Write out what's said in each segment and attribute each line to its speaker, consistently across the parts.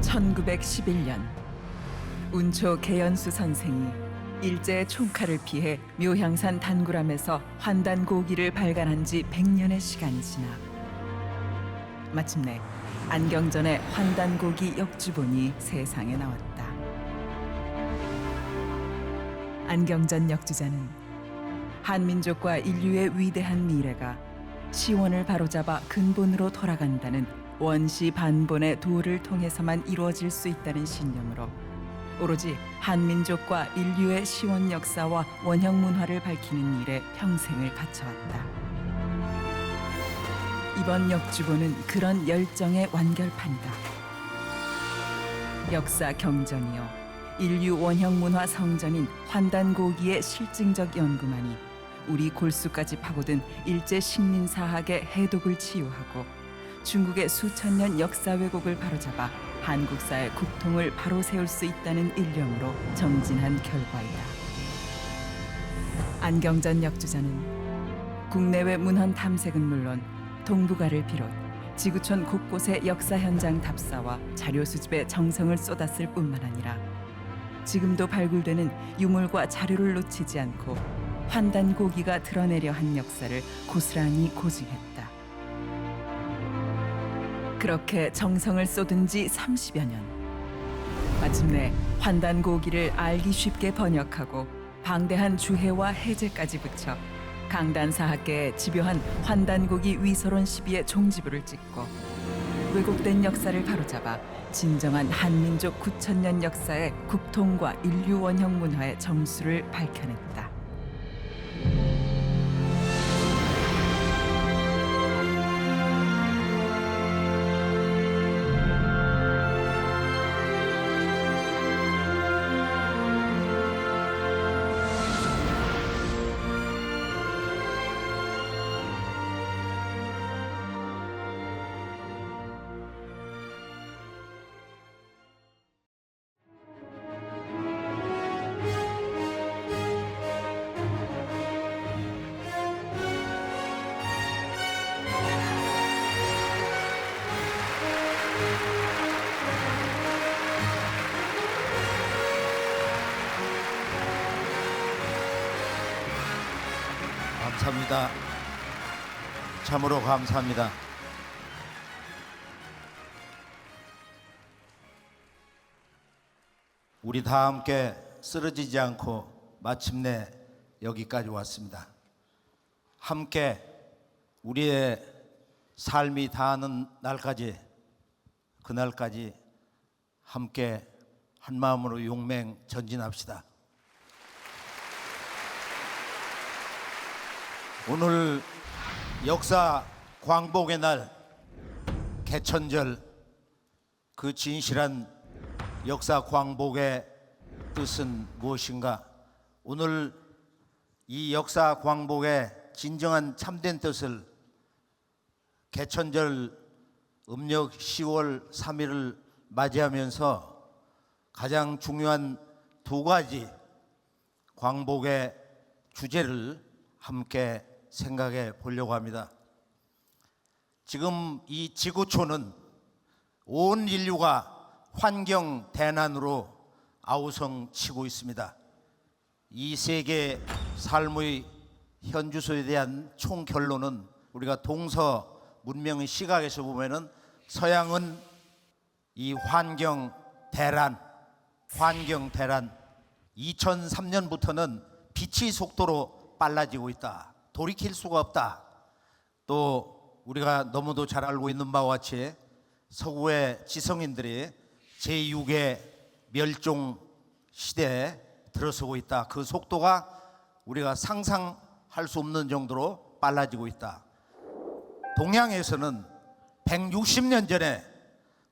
Speaker 1: 1911년 운초 개연수 선생이 일제의 총칼을 피해 묘향산 단구람에서 환단고기를 발간한 지 100년의 시간이 지나 마침내 안경전의 환단고기 역주본이 세상에 나왔다. 안경전 역주자는 한민족과 인류의 위대한 미래가 시원을 바로잡아 근본으로 돌아간다는 원시 반본의 도를 통해서만 이루어질 수 있다는 신념으로 오로지 한민족과 인류의 시원 역사와 원형 문화를 밝히는 일에 평생을 바쳐왔다. 이번 역주본은 그런 열정의 완결판이다. 역사 경전이요 인류 원형 문화 성전인 환단고기의 실증적 연구만이 우리 골수까지 파고든 일제 식민사학의 해독을 치유하고 중국의 수천 년 역사 왜곡을 바로잡아 한국사의 국통을 바로 세울 수 있다는 일념으로 정진한 결과이다. 안경전 역주자는 국내외 문헌 탐색은 물론 동북아를 비롯 지구촌 곳곳의 역사 현장 답사와 자료 수집에 정성을 쏟았을 뿐만 아니라 지금도 발굴되는 유물과 자료를 놓치지 않고 환단고기가 드러내려 한 역사를 고스란히 고증했다. 그렇게 정성을 쏟은 지 30여 년. 마침내 환단고기를 알기 쉽게 번역하고 방대한 주해와 해제까지 붙여 강단사학계의 집요한 환단고기 위서론 시비의 종지부를 찍고 왜곡된 역사를 바로잡아 진정한 한민족 9,000년 역사의 국통과 인류 원형 문화의 정수를 밝혀냈다.
Speaker 2: 감사합니다. 참으로 감사합니다. 우리 다 함께 쓰러지지 않고 마침내 여기까지 왔습니다. 함께 우리의 삶이 다하는 날까지, 그날까지 함께 한 마음으로 용맹 전진합시다. 오늘 역사 광복의 날 개천절, 그 진실한 역사 광복의 뜻은 무엇인가? 오늘 이 역사 광복의 진정한 참된 뜻을 개천절 음력 10월 3일을 맞이하면서 가장 중요한 두 가지 광복의 주제를 함께 생각해 보려고 합니다. 지금 이 지구촌은 온 인류가 환경 대난으로 아우성치고 있습니다. 이 세계 삶의 현주소에 대한 총 결론은 우리가 동서 문명의 시각에서 보면은 서양은 이 환경 대란 2003년부터는 빛의 속도로 빨라지고 있다. 돌이킬 수가 없다. 또 우리가 너무도 잘 알고 있는 바와 같이 서구의 지성인들이 제6의 멸종 시대에 들어서고 있다. 그 속도가 우리가 상상할 수 없는 정도로 빨라지고 있다. 동양에서는 160년 전에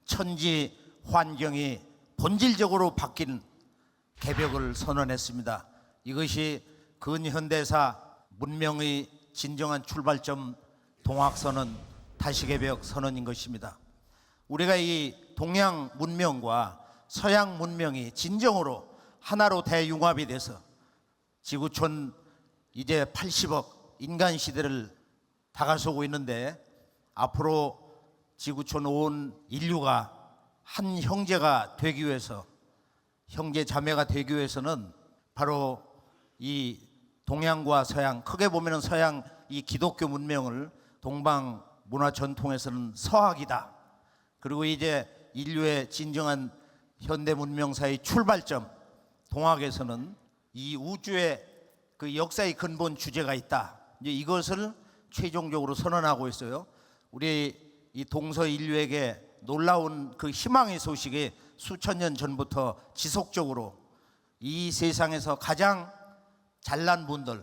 Speaker 2: 천지 환경이 본질적으로 바뀐 개벽을 선언했습니다. 이것이 근현대사 문명의 진정한 출발점 동학선언 다시개벽 선언인 것입니다. 우리가 이 동양 문명과 서양 문명이 진정으로 하나로 대융합이 돼서 지구촌 이제 80억 인간 시대를 다가서고 있는데 앞으로 지구촌 온 인류가 한 형제가 되기 위해서, 형제 자매가 되기 위해서는 바로 이 동양과 서양, 크게 보면은 서양 이 기독교 문명을 동방 문화 전통에서는 서학이다. 그리고 이제 인류의 진정한 현대 문명사의 출발점 동학에서는 이 우주의 그 역사의 근본 주제가 있다. 이제 이것을 최종적으로 선언하고 있어요. 우리 이 동서 인류에게 놀라운 그 희망의 소식이 수천 년 전부터 지속적으로 이 세상에서 가장 잘난 분들,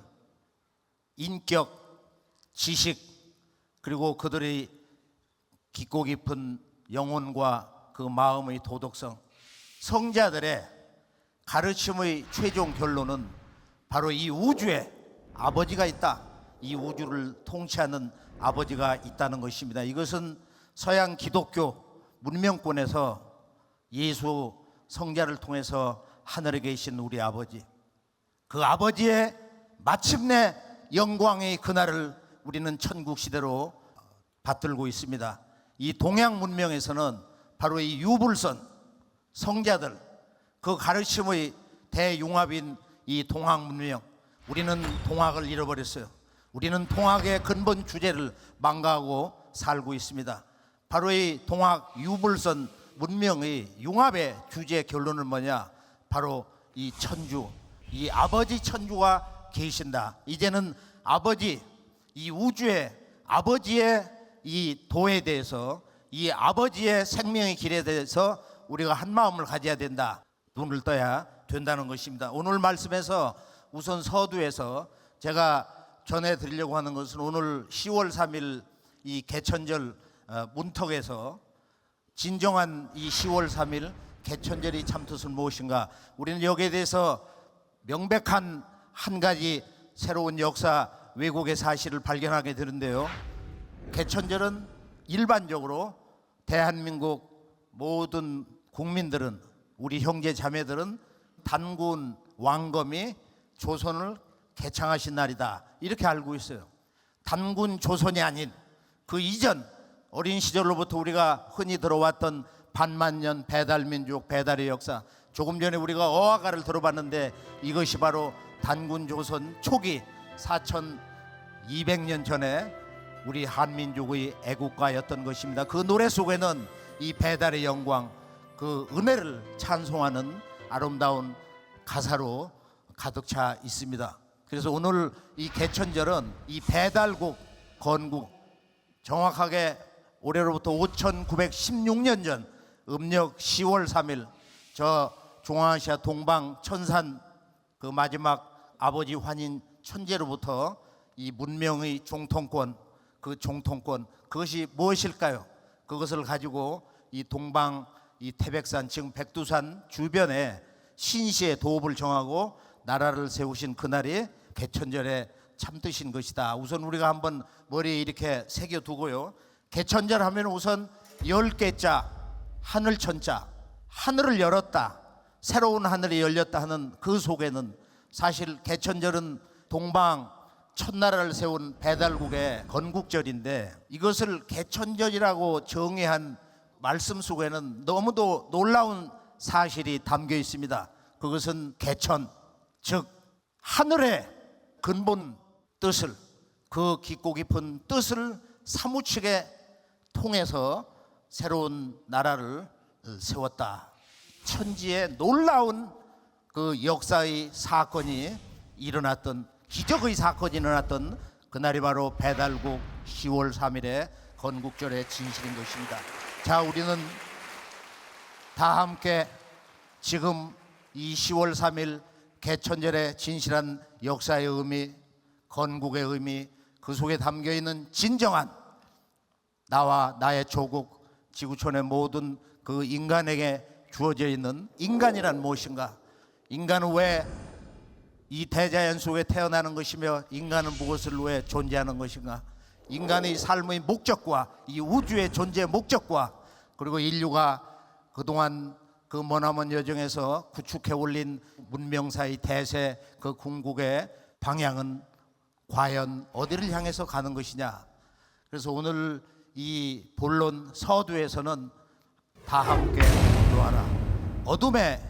Speaker 2: 인격, 지식, 그리고 그들의 깊고 깊은 영혼과 그 마음의 도덕성, 성자들의 가르침의 최종 결론은 바로 이 우주에 아버지가 있다. 이 우주를 통치하는 아버지가 있다는 것입니다. 이것은 서양 기독교 문명권에서 예수 성자를 통해서 하늘에 계신 우리 아버지, 그 아버지의 마침내 영광의 그날을 우리는 천국 시대로 받들고 있습니다. 이 동양 문명에서는 바로 이 유불선 성자들, 그 가르침의 대융합인 이 동학 문명, 우리는 동학을 잃어버렸어요. 우리는 동학의 근본 주제를 망가하고 살고 있습니다. 바로 이 동학 유불선 문명의 융합의 주제 결론은 뭐냐? 바로 이 천주, 이 아버지 천주가 계신다. 이제는 아버지, 이 우주의 아버지의 이 도에 대해서, 이 아버지의 생명의 길에 대해서 우리가 한 마음을 가져야 된다. 눈을 떠야 된다는 것입니다. 오늘 말씀에서 우선 서두에서 제가 전해드리려고 하는 것은 오늘 10월 3일 이 개천절 문턱에서 진정한 이 10월 3일 개천절이 참뜻은 무엇인가, 우리는 여기에 대해서 명백한 한 가지 새로운 역사 왜곡의 사실을 발견하게 되는데요. 개천절은 일반적으로 대한민국 모든 국민들은, 우리 형제 자매들은 단군 왕검이 조선을 개창하신 날이다, 이렇게 알고 있어요. 단군 조선이 아닌 그 이전 어린 시절로부터 우리가 흔히 들어왔던 반만년 배달민족, 배달의 역사, 조금 전에 우리가 어화가를 들어봤는데 이것이 바로 단군 조선 초기 4200년 전에 우리 한민족의 애국가였던 것입니다. 그 노래 속에는 이 배달의 영광, 그 은혜를 찬송하는 아름다운 가사로 가득 차 있습니다. 그래서 오늘 이 개천절은 이 배달국 건국, 정확하게 올해로부터 5916년 전 음력 10월 3일 저 중앙아시아 동방 천산 그 마지막 아버지 환인 천재로부터 이 문명의 종통권, 그 종통권, 그것이 무엇일까요? 그것을 가지고 이 동방 이 태백산, 지금 백두산 주변에 신시의 도읍을 정하고 나라를 세우신 그날이 개천절의 참뜻인 것이다. 우선 우리가 한번 머리에 이렇게 새겨두고요. 개천절 하면 우선 10개자 하늘천자, 하늘을 열었다, 새로운 하늘이 열렸다 하는 그 속에는 사실 개천절은 동방 첫나라를 세운 배달국의 건국절인데, 이것을 개천절이라고 정의한 말씀 속에는 너무도 놀라운 사실이 담겨 있습니다. 그것은 개천, 즉 하늘의 근본 뜻을, 그 깊고 깊은 뜻을 사무치게 통해서 새로운 나라를 세웠다. 천지에 놀라운 그 역사의 사건이 일어났던, 기적의 사건이 일어났던 그날이 바로 배달국 10월 3일의 건국절의 진실인 것입니다. 자, 우리는 다 함께 지금 이 10월 3일 개천절의 진실한 역사의 의미, 건국의 의미, 그 속에 담겨있는 진정한 나와 나의 조국, 지구촌의 모든 그 인간에게 주어져 있는 인간이란 무엇인가, 인간은 왜 이 대자연 속에 태어나는 것이며 인간은 무엇을 위해 존재하는 것인가, 인간의 삶의 목적과 이 우주의 존재의 목적과, 그리고 인류가 그동안 그 머나먼 여정에서 구축해 올린 문명사의 대세, 그 궁극의 방향은 과연 어디를 향해서 가는 것이냐. 그래서 오늘 이 본론 서두에서는 다 함께 분노하라. 어둠에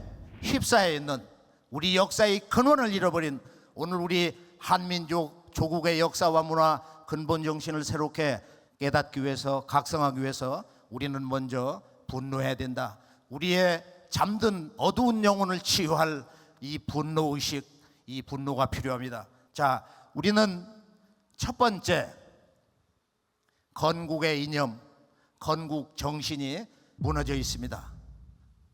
Speaker 2: 휩싸여 있는 우리 역사의 근원을 잃어버린 오늘 우리 한민족 조국의 역사와 문화 근본 정신을 새롭게 깨닫기 위해서, 각성하기 위해서 우리는 먼저 분노해야 된다. 우리의 잠든 어두운 영혼을 치유할 이 분노의식, 이 분노가 필요합니다. 자, 우리는 첫 번째 건국의 이념, 건국 정신이 무너져 있습니다.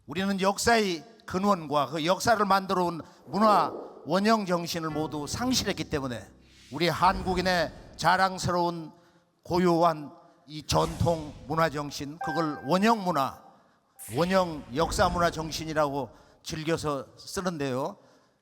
Speaker 2: 우리는 역사의 근원과 그 역사를 만들어 온 문화 원형 정신을 모두 상실했기 때문에 우리 한국인의 자랑스러운 고유한 이 전통 문화 정신, 그걸 원형 문화, 원형 역사 문화 정신이라고 즐겨서 쓰는데요.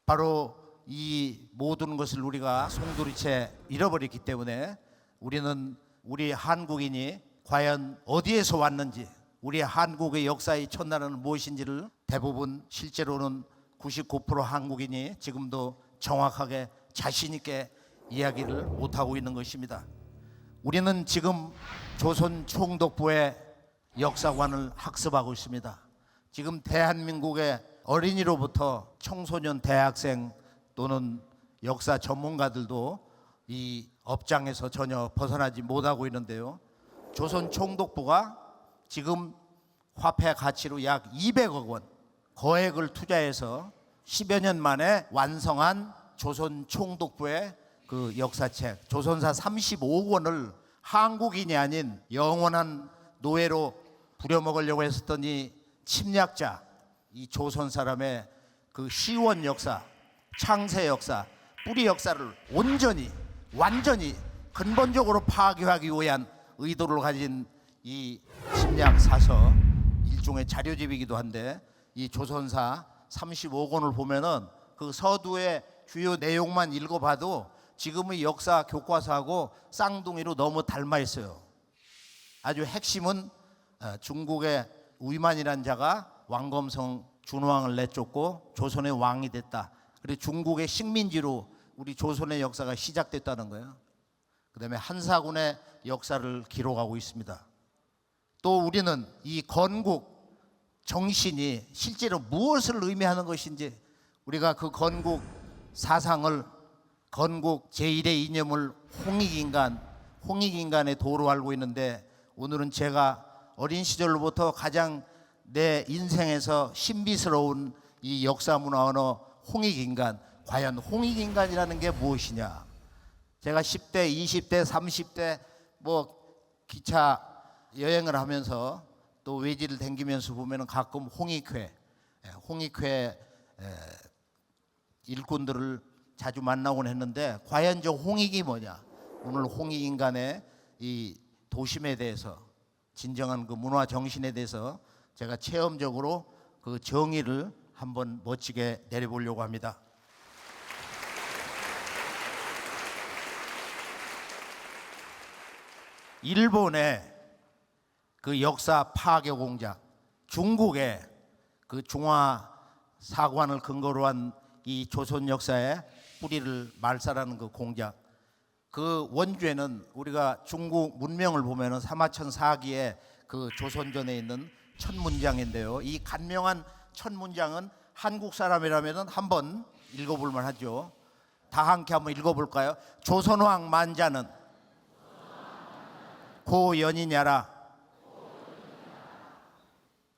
Speaker 2: 바로 이 모든 것을 우리가 송두리째 잃어버렸기 때문에 우리는 우리 한국인이 과연 어디에서 왔는지, 우리 한국의 역사의 첫날은 무엇인지를 대부분 실제로는 99% 한국인이 지금도 정확하게 자신 있게 이야기를 못하고 있는 것입니다. 우리는 지금 조선 총독부의 역사관을 학습하고 있습니다. 지금 대한민국의 어린이로부터 청소년, 대학생 또는 역사 전문가들도 이 업장에서 전혀 벗어나지 못하고 있는데요. 조선 총독부가 지금 화폐 가치로 약 200억 원 거액을 투자해서 10여 년 만에 완성한 조선 총독부의 그 역사책 조선사 35권을 한국인이 아닌 영원한 노예로 부려먹으려고 했었던 이 침략자, 이 조선 사람의 그 시원 역사, 창세 역사, 뿌리 역사를 온전히 완전히 근본적으로 파괴하기 위한 의도를 가진 이 침략 사서, 일종의 자료집이기도 한데 이 조선사 35권을 보면은 그 서두의 주요 내용만 읽어봐도 지금의 역사 교과서하고 쌍둥이로 너무 닮아 있어요. 아주 핵심은 중국의 위만이라는 자가 왕검성 준왕을 내쫓고 조선의 왕이 됐다. 그리고 중국의 식민지로 우리 조선의 역사가 시작됐다는 거예요. 그다음에 한사군의 역사를 기록하고 있습니다. 또 우리는 이 건국 정신이 실제로 무엇을 의미하는 것인지, 우리가 그 건국 사상을, 건국 제1의 이념을 홍익인간의 도로 알고 있는데, 오늘은 제가 어린 시절로부터 가장 내 인생에서 신비스러운 이 역사 문화 언어 홍익인간, 과연 홍익인간이라는 게 무엇이냐. 제가 10대, 20대, 30대 기차 여행을 하면서 또 외지를 댕기면서 보면은 가끔 홍익회 일꾼들을 자주 만나곤 했는데, 과연 저 홍익이 뭐냐. 오늘 홍익인간의 이 도심에 대해서, 진정한 그 문화 정신에 대해서 제가 체험적으로 그 정의를 한번 멋지게 내려보려고 합니다. 일본의 그 역사 파괴 공작, 중국의 그 중화 사관을 근거로 한 이 조선 역사의 뿌리를 말살하는 그 공작, 그 원죄는 우리가 중국 문명을 보면은 사마천사기의 그 조선전에 있는 첫 문장인데요. 이 간명한 첫 문장은 한국 사람이라면은 한번 읽어볼 만하죠. 다 함께 한번 읽어볼까요? 조선왕 만자는 고연이냐라.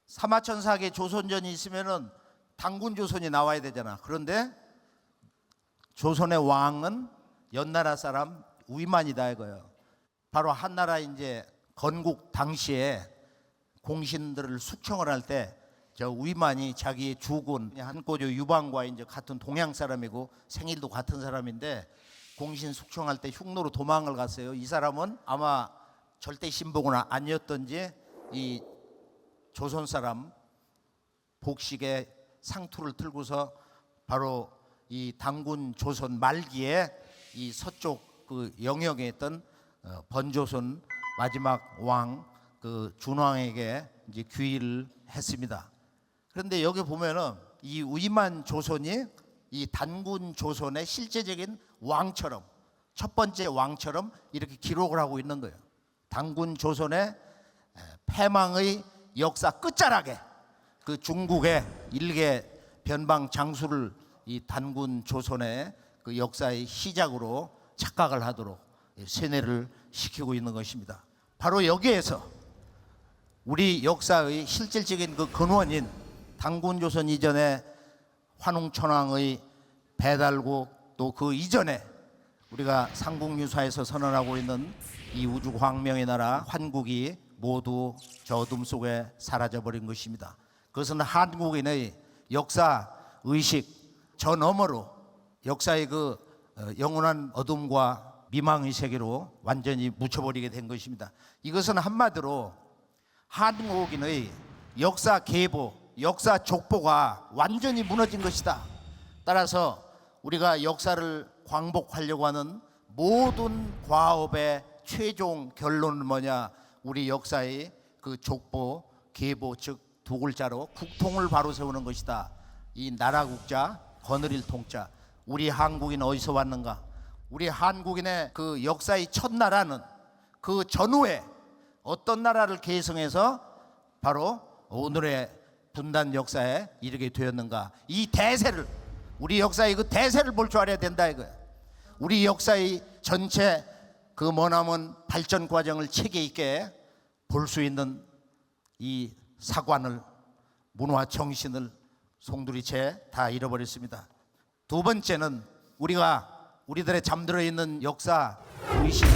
Speaker 2: 사마천사기의 조선전이 있으면은 당군 조선이 나와야 되잖아. 그런데 조선의 왕은 연나라 사람 위만이다 이거예요. 바로 한나라 이제 건국 당시에 공신들을 숙청을 할 때 저 위만이 자기의 주군 한꼬조 유방과 이제 같은 동양 사람이고 생일도 같은 사람인데, 공신 숙청할 때 흉노로 도망을 갔어요. 이 사람은 아마 절대 신복은 아니었던지 이 조선 사람 복식의 상투를 틀고서 바로 이 당군 조선 말기에 이 서쪽 그 영역에 있던 번조선 마지막 왕 그 준왕에게 이제 귀의를 했습니다. 그런데 여기 보면은 이 위만 조선이 이 단군 조선의 실제적인 왕처럼, 첫 번째 왕처럼 이렇게 기록을 하고 있는 거예요. 단군 조선의 패망의 역사 끝자락에 그 중국의 일개 변방 장수를 이 단군 조선의 그 역사의 시작으로 착각을 하도록 세뇌를 시키고 있는 것입니다. 바로 여기에서 우리 역사의 실질적인 그 근원인 단군 조선 이전의 환웅천왕의 배달국, 또 그 이전에 우리가 삼국유사에서 선언하고 있는 이 우주 광명의 나라 환국이 모두 저 어둠 속에 사라져버린 것입니다. 그것은 한국인의 역사 의식 저 너머로 역사의 그 영원한 어둠과 미망의 세계로 완전히 묻혀버리게 된 것입니다. 이것은 한마디로 한국인의 역사 계보, 역사 족보가 완전히 무너진 것이다. 따라서 우리가 역사를 광복하려고 하는 모든 과업의 최종 결론은 뭐냐? 우리 역사의 그 족보, 계보, 즉 두 글자로 국통을 바로 세우는 것이다. 이 나라국자, 거느릴 통자. 우리 한국인 어디서 왔는가? 우리 한국인의 그 역사의 첫 나라는 그 전후에 어떤 나라를 계승해서 바로 오늘의 분단 역사에 이르게 되었는가? 이 대세를, 우리 역사의 그 대세를 볼 줄 알아야 된다 이거야. 우리 역사의 전체 그 머나먼 발전 과정을 체계 있게 볼 수 있는 이 사관을, 문화 정신을 송두리째 다 잃어버렸습니다. 두 번째는 우리들의 잠들어 있는 역사 의식을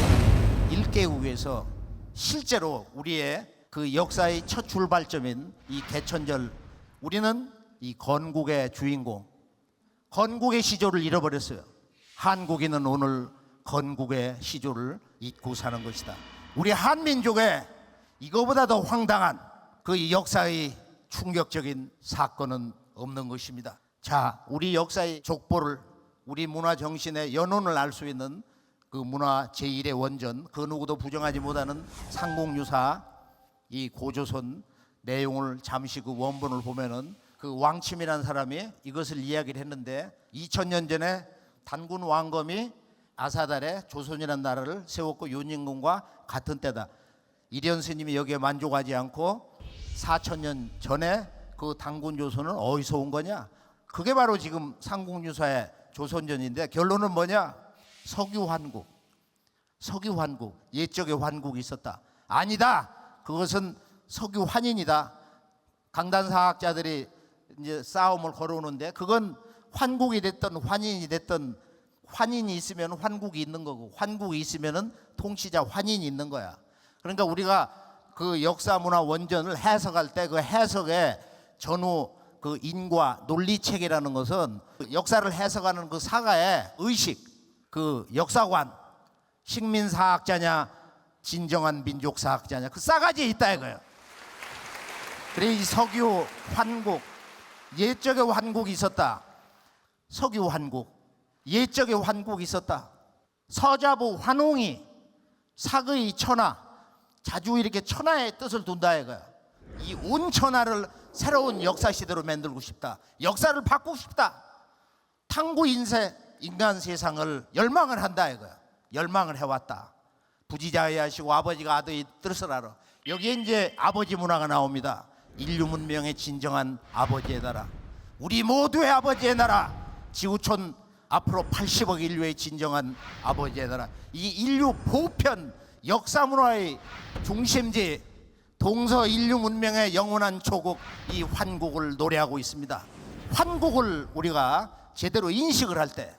Speaker 2: 일깨우기 위해서 실제로 우리의 그 역사의 첫 출발점인 이 개천절, 우리는 이 건국의 주인공, 건국의 시조를 잃어버렸어요. 한국인은 오늘 건국의 시조를 잊고 사는 것이다. 우리 한민족의 이거보다 더 황당한 그 역사의 충격적인 사건은 없는 것입니다. 자, 우리 역사의 족보를, 우리 문화 정신의 연원을 알 수 있는 그 문화 제1의 원전, 그 누구도 부정하지 못하는 삼국유사 이 고조선 내용을 잠시 그 원본을 보면은 그 왕침이라는 사람이 이것을 이야기를 했는데 2000년 전에 단군 왕검이 아사달에 조선이라는 나라를 세웠고 윤인공과 같은 때다. 이련 스님이 여기에 만족하지 않고 4000년 전에 그 단군 조선은 어디서 온 거냐? 그게 바로 지금 삼국유사의 조선전인데 결론은 뭐냐? 석유환국. 석유환국. 옛적에 환국이 있었다. 아니다. 그것은 석유환인이다. 강단사학자들이 이제 싸움을 걸어오는데 그건 환국이 됐든 환인이 됐든 환인이 있으면 환국이 있는 거고 환국이 있으면은 통치자 환인이 있는 거야. 그러니까 우리가 그 역사 문화 원전을 해석할 때 그 해석의 전후 그 인과 논리 체계라는 것은 역사를 해석하는 그 사가의 의식, 그 역사관, 식민사학자냐 진정한 민족사학자냐 그 싸가지에 있다 이거예요. 그래 이 석유 환국, 옛적에 환국이 있었다. 석유 환국, 옛적에 환국이 있었다. 서자부 환웅이 사의 천하, 자주 이렇게 천하의 뜻을 둔다 이거야. 이 온 천하를 새로운 역사 시대로 만들고 싶다. 역사를 바꾸고 싶다. 탕구 인세 인간 세상을 열망을 한다 이거야. 열망을 해왔다. 부지자의하시고 아버지가 아들의 뜻을 알아. 여기에 이제 아버지 문화가 나옵니다. 인류 문명의 진정한 아버지의 나라, 우리 모두의 아버지의 나라, 지구촌 앞으로 80억 인류의 진정한 아버지의 나라, 이 인류 보편 역사 문화의 중심지 동서 인류 문명의 영원한 조국 이 환국을 노래하고 있습니다. 환국을 우리가 제대로 인식을 할 때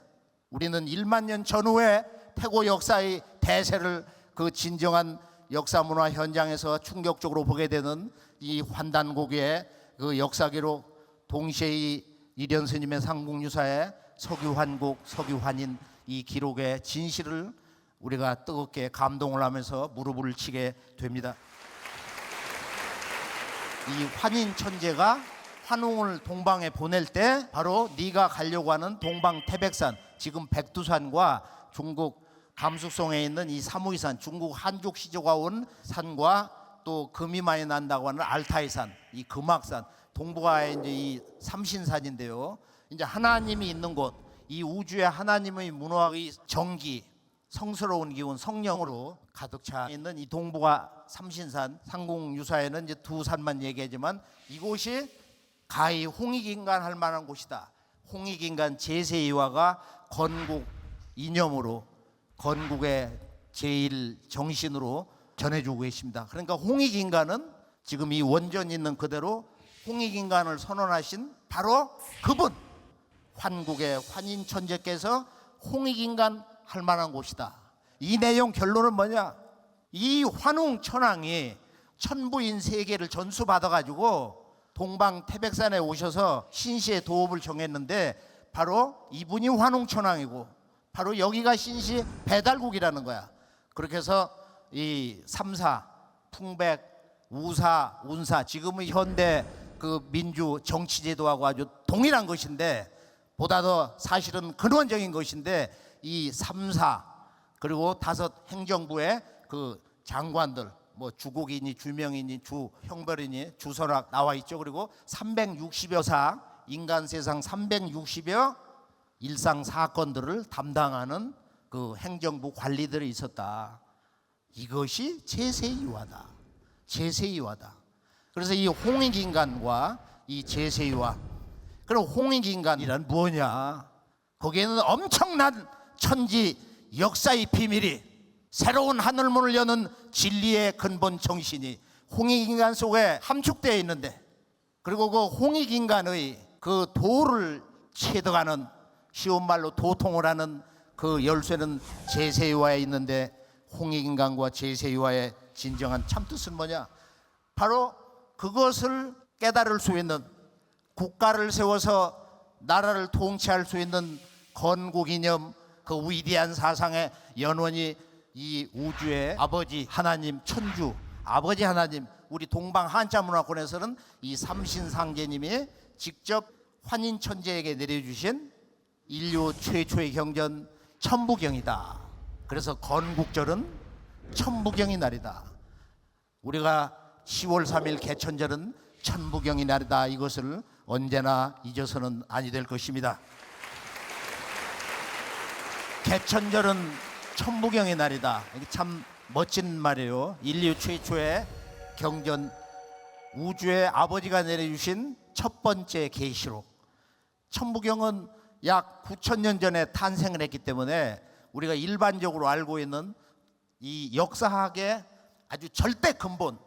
Speaker 2: 우리는 1만 년 전후의 태고 역사의 대세를 그 진정한 역사 문화 현장에서 충격적으로 보게 되는 이 환단곡의 그 역사 기록, 동시에 이 이련 스님의 삼국유사의 석유환국, 석유환인 이 기록의 진실을 우리가 뜨겁게 감동을 하면서 무릎을 치게 됩니다. 이 환인 천재가 환웅을 동방에 보낼 때 바로 네가 가려고 하는 동방 태백산, 지금 백두산과 중국 감수성에 있는 이 사무이산, 중국 한족 시조가 온 산과 또 금이 많이 난다고 하는 알타이산, 이 금악산, 동북아의 이제 이 삼신산인데요. 이제 하나님이 있는 곳, 이 우주의 하나님의 문화의 정기, 성스러운 기운 성령으로 가득 차 있는 이 동북아 삼신산 상공유사에는 이제 두 산만 얘기하지만 이곳이 가히 홍익인간 할 만한 곳이다. 홍익인간 제세이화가 건국 이념으로 건국의 제일 정신으로 전해주고 계십니다. 그러니까 홍익인간은 지금 이 원전 있는 그대로 홍익인간을 선언하신 바로 그분, 환국의 환인천재께서 홍익인간 할 만한 곳이다. 이 내용 결론은 뭐냐? 이 환웅천왕이 천부인 세계를 전수받아가지고 동방 태백산에 오셔서 신시의 도읍을 정했는데 바로 이분이 환웅천왕이고 바로 여기가 신시 배달국이라는 거야. 그렇게 해서 이 삼사, 풍백, 우사, 운사 지금의 현대 그 민주 정치 제도하고 아주 동일한 것인데 보다 더 사실은 근원적인 것인데 이 삼사 그리고 다섯 행정부의 그 장관들 뭐 주곡이니 주명이니 주형벌이니 주선학 나와 있죠. 그리고 360여 사 인간 세상 360여 일상 사건들을 담당하는 그 행정부 관리들이 있었다. 이것이 제세이화다. 제세이화다. 그래서 이 홍익인간과 이 제세이화. 그럼 홍익인간이란 뭐냐? 거기에는 엄청난 천지 역사의 비밀이 새로운 하늘문을 여는 진리의 근본 정신이 홍익인간 속에 함축되어 있는데 그리고 그 홍익인간의 그 도를 체득하는 쉬운 말로 도통을 하는 그 열쇠는 제세이화에 있는데 홍익인간과 제세이화의 진정한 참뜻은 뭐냐? 바로 그것을 깨달을 수 있는 국가를 세워서 나라를 통치할 수 있는 건국이념 그 위대한 사상의 연원이 이 우주의 아버지 하나님 천주 아버지 하나님 우리 동방 한자문화권에서는 이 삼신상제님이 직접 환인천재에게 내려주신 인류 최초의 경전 천부경이다. 그래서 건국절은 천부경의 날이다. 우리가 10월 3일 개천절은 천부경의 날이다. 이것을 언제나 잊어서는 아니 될 것입니다. 개천절은 천부경의 날이다. 이게 참 멋진 말이에요. 인류 최초의 경전 우주의 아버지가 내려주신 첫 번째 계시록. 천부경은 약 9,000년 전에 탄생을 했기 때문에 우리가 일반적으로 알고 있는 이 역사학의 아주 절대 근본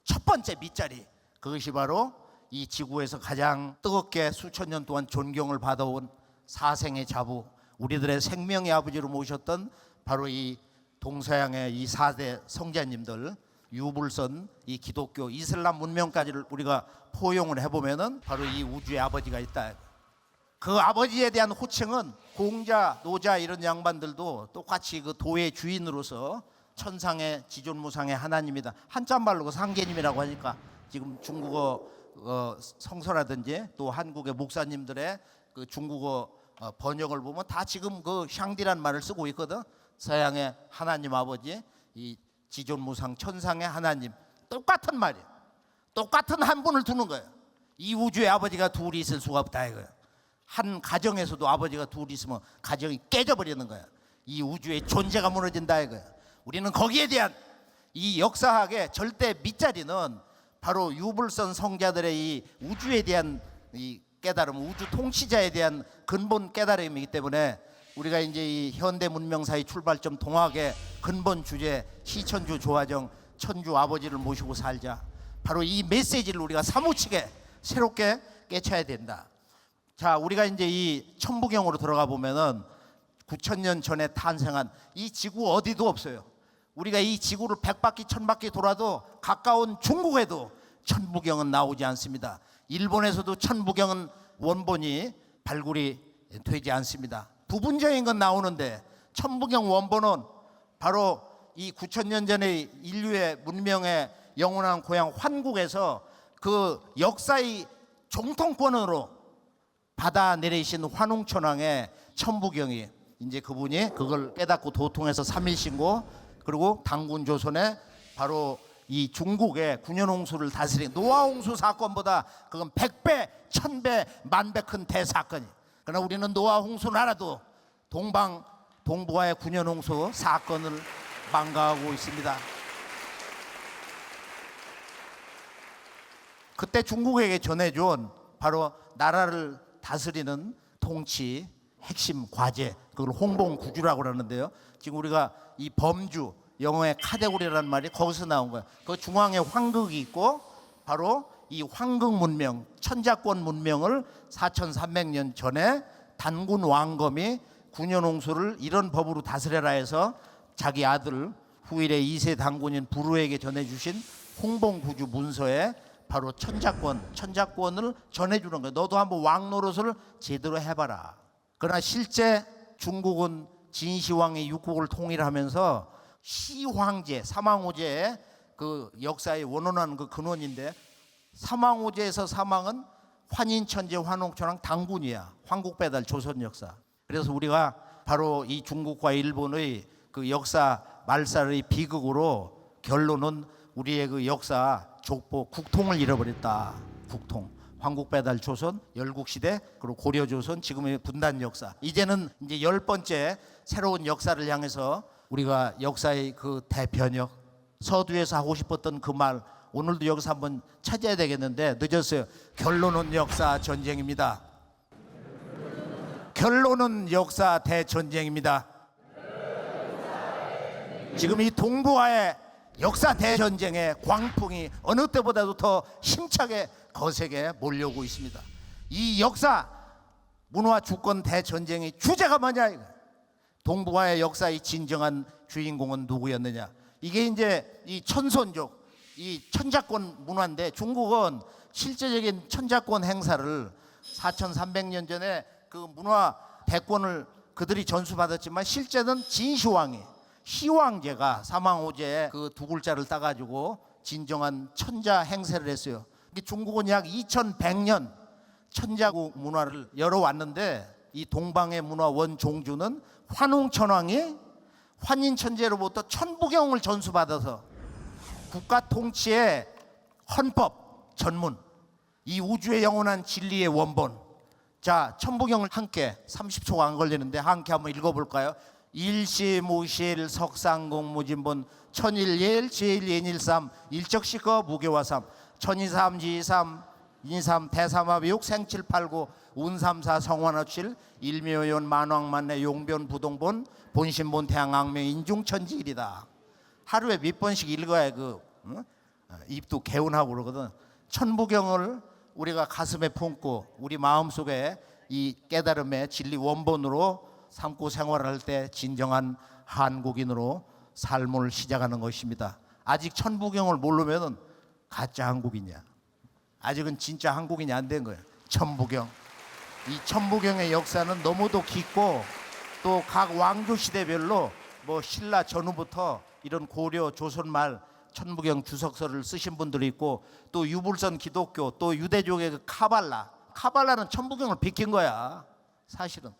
Speaker 2: 첫 번째 밑자리 그것이 바로 이 지구에서 가장 뜨겁게 수천 년 동안 존경을 받아온 사생의 자부 우리들의 생명의 아버지로 모셨던 바로 이 동서양의 이 4대 성자님들 유불선 이 기독교 이슬람 문명까지를 우리가 포용을 해보면은 바로 이 우주의 아버지가 있다. 그 아버지에 대한 호칭은 공자, 노자 이런 양반들도 똑같이 그 도의 주인으로서 천상의 지존무상의 하나님이다. 한자말로 그 상계님이라고 하니까 지금 중국어 성서라든지 또 한국의 목사님들의 그 중국어 번역을 보면 다 지금 그 샹디란 말을 쓰고 있거든. 서양의 하나님 아버지, 이 지존무상 천상의 하나님 똑같은 말이야. 똑같은 한 분을 두는 거예요. 이 우주의 아버지가 둘이 있을 수가 없다 이거예요. 한 가정에서도 아버지가 둘이 있으면 가정이 깨져버리는 거야. 이 우주의 존재가 무너진다 이거야. 우리는 거기에 대한 이 역사학의 절대 밑자리는 바로 유불선 성자들의 이 우주에 대한 이 깨달음, 우주 통치자에 대한 근본 깨달음이기 때문에 우리가 이제 이 현대 문명사의 출발점 동학의 근본 주제 시천주 조화정 천주 아버지를 모시고 살자. 바로 이 메시지를 우리가 사무치게 새롭게 깨쳐야 된다. 자, 우리가 이제 이 천부경으로 들어가 보면은 9,000년 전에 탄생한 이 지구 어디도 없어요. 우리가 이 지구를 100바퀴 1000바퀴 돌아도 가까운 중국에도 천부경은 나오지 않습니다. 일본에서도 천부경은 원본이 발굴이 되지 않습니다. 부분적인 건 나오는데 천부경 원본은 바로 이 9,000년 전의 인류의 문명의 영원한 고향 환국에서 그 역사의 정통권으로 받아 내리신 환웅천왕의 천부경이 이제 그분이 그걸 깨닫고 도통해서 삼일신고 그리고 당군조선에 바로 이 중국의 9년 홍수를 다스린 노아 홍수 사건보다 그건 100배, 1000배, 만배 큰 대사건이. 그러나 우리는 노아 홍수는 알아도 동북아의 군현홍수 사건을 망가하고 있습니다. 그때 중국에게 전해준 바로 나라를 다스리는 통치 핵심 과제, 그걸 홍봉구주라고 그러는데요. 지금 우리가 이 범주, 영어의 카테고리라는 말이 거기서 나온 거예요. 그 중앙에 황극이 있고 바로 이 황극 문명, 천자권 문명을 4300년 전에 단군 왕검이 군현홍수를 이런 법으로 다스려라 해서 자기 아들 후일의 2세 단군인 부루에게 전해주신 홍봉구주 문서에 바로 천자권을 전해주는 거예요. 너도 한번 왕 노릇을 제대로 해봐라. 그러나 실제 중국은 진시황이 육국을 통일하면서 시황제, 사망오제의 그 역사의 원원한 그 근원인데, 사망오제에서 사망은 환인천재, 환옥천왕, 당군이야. 황국배달 조선 역사. 그래서 우리가 바로 이 중국과 일본의 그 역사 말살의 비극으로 결론은 우리의 그 역사 족보 국통을 잃어버렸다. 국통. 황국배달 조선, 열국시대, 그리고 고려조선, 지금의 분단 역사. 이제는 이제 10번째 새로운 역사를 향해서 우리가 역사의 그 대변역, 서두에서 하고 싶었던 그 말 오늘도 여기서 한번 찾아야 되겠는데 늦었어요. 결론은 역사 전쟁입니다. 결론은 역사 대전쟁입니다. 지금 이 동북아의 역사 대전쟁의 광풍이 어느 때보다도 더 힘차게 거세게 몰려오고 있습니다. 이 역사 문화 주권 대전쟁의 주제가 뭐냐? 동북아의 역사의 진정한 주인공은 누구였느냐? 이게 이제 이 천손족, 이 천자권 문화인데, 중국은 실제적인 천자권 행사를 4300년 전에 그 문화 대권을 그들이 전수받았지만 실제는 진시황이, 시황제가 사망오제에 그 두 글자를 따가지고 진정한 천자 행세를 했어요. 중국은 약 2100년 천자국 문화를 열어왔는데, 이 동방의 문화 원종주는 환웅천왕이 환인천재로부터 천부경을 전수받아서 국가 통치의 헌법 전문, 이 우주의 영원한 진리의 원본. 자, 천부경을 함께 30초가 안 걸리는데 함께 한번 읽어볼까요? 일시무실 석상공무진본 천일예일 제일예인일삼 일적시거 무교화삼 천이삼지삼 인삼 대삼합육 생칠팔구 운삼사 성환어칠 일묘연 만왕만내 용변부동본 본신본 태양악명 인중천지일이다. 하루에 몇 번씩 읽어야 입도 개운하고 그러거든. 천부경을 우리가 가슴에 품고 우리 마음속에 이 깨달음의 진리 원본으로 삼고 생활할 때 진정한 한국인으로 삶을 시작하는 것입니다. 아직 천부경을 모르면 가짜 한국인이야. 아직은 진짜 한국인이 안 된 거예요. 천부경. 이 천부경의 역사는 너무도 깊고, 또 각 왕조 시대별로 뭐 신라 전후부터 이런 고려 조선 말 천부경 주석서를 쓰신 분들이 있고, 또 유불선 기독교, 또 유대족의 그 카발라는 천부경을 비킨 거야. 사실은